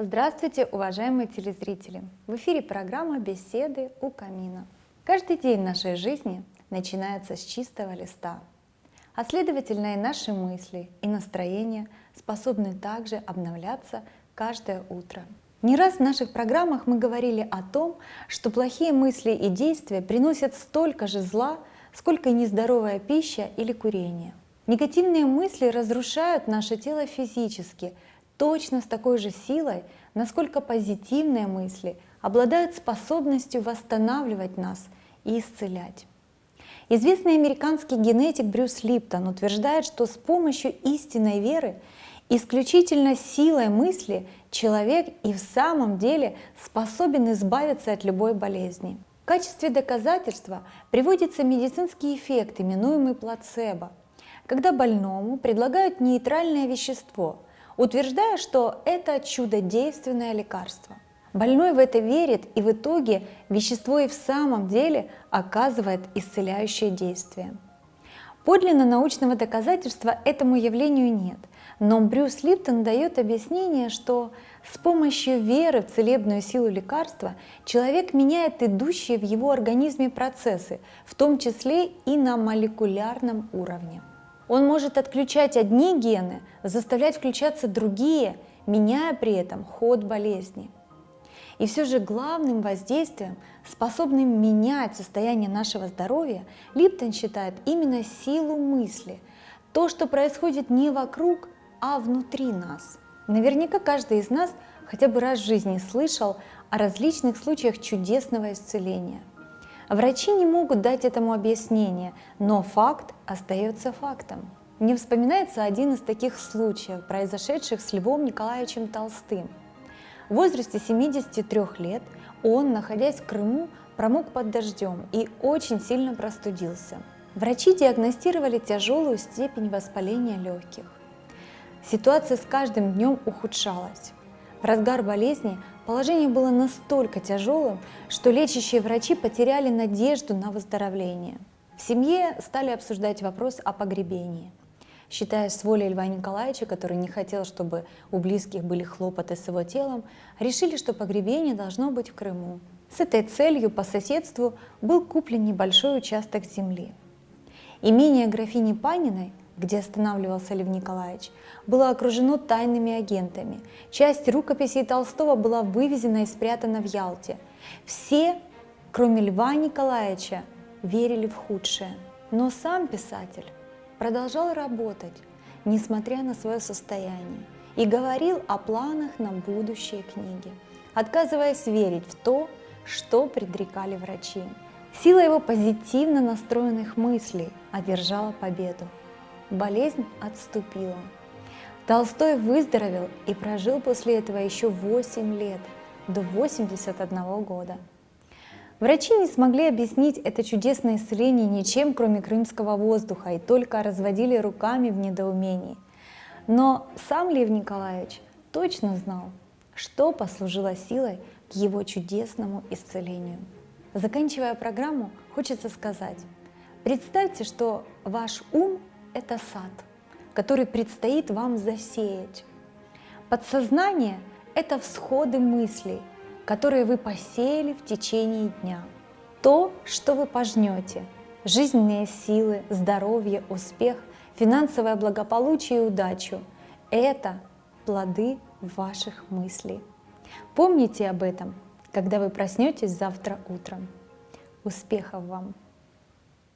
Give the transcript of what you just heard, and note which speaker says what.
Speaker 1: Здравствуйте, уважаемые телезрители! В эфире программа «Беседы у камина». Каждый день нашей жизни начинается с чистого листа, а следовательно и наши мысли и настроения способны также обновляться каждое утро. Не раз в наших программах мы говорили о том, что плохие мысли и действия приносят столько же зла, сколько и нездоровая пища или курение. Негативные мысли разрушают наше тело физически, точно с такой же силой, насколько позитивные мысли обладают способностью восстанавливать нас и исцелять. Известный американский генетик Брюс Липтон утверждает, что с помощью истинной веры, исключительно силой мысли, человек и в самом деле способен избавиться от любой болезни. В качестве доказательства приводится медицинский эффект, именуемый плацебо, когда больному предлагают нейтральное вещество, утверждая, что это чудодейственное лекарство. Больной в это верит, и в итоге вещество и в самом деле оказывает исцеляющее действие. Подлинно научного доказательства этому явлению нет, но Брюс Липтон дает объяснение, что с помощью веры в целебную силу лекарства человек меняет идущие в его организме процессы, в том числе и на молекулярном уровне. Он может отключать одни гены, заставлять включаться другие, меняя при этом ход болезни. И все же главным воздействием, способным менять состояние нашего здоровья, Липтон считает именно силу мысли, то, что происходит не вокруг, а внутри нас. Наверняка каждый из нас хотя бы раз в жизни слышал о различных случаях чудесного исцеления. Врачи не могут дать этому объяснение, но факт остается фактом. Мне вспоминается один из таких случаев, произошедших с Львом Николаевичем Толстым. В возрасте 73 лет он, находясь в Крыму, промок под дождем и очень сильно простудился. Врачи диагностировали тяжелую степень воспаления легких. Ситуация с каждым днем ухудшалась. В разгар болезни положение было настолько тяжелым, что лечащие врачи потеряли надежду на выздоровление. В семье стали обсуждать вопрос о погребении. Считая с волей Льва Николаевича, который не хотел, чтобы у близких были хлопоты с его телом, решили, что погребение должно быть в Крыму. С этой целью по соседству был куплен небольшой участок земли. Имение графини Паниной, где останавливался Лев Николаевич, было окружено тайными агентами. Часть рукописей Толстого была вывезена и спрятана в Ялте. Все, кроме Льва Николаевича, верили в худшее. Но сам писатель продолжал работать, несмотря на свое состояние, и говорил о планах на будущие книги, отказываясь верить в то, что предрекали врачи. Сила его позитивно настроенных мыслей одержала победу. Болезнь отступила. Толстой выздоровел и прожил после этого еще 8 лет, до 81 года. Врачи не смогли объяснить это чудесное исцеление ничем, кроме крымского воздуха, и только разводили руками в недоумении. Но сам Лев Николаевич точно знал, что послужило силой к его чудесному исцелению. Заканчивая программу, хочется сказать: представьте, что ваш ум – это сад, который предстоит вам засеять. Подсознание – это всходы мыслей, которые вы посеяли в течение дня. То, что вы пожнете – жизненные силы, здоровье, успех, финансовое благополучие и удачу – это плоды ваших мыслей. Помните об этом, когда вы проснетесь завтра утром. Успехов вам!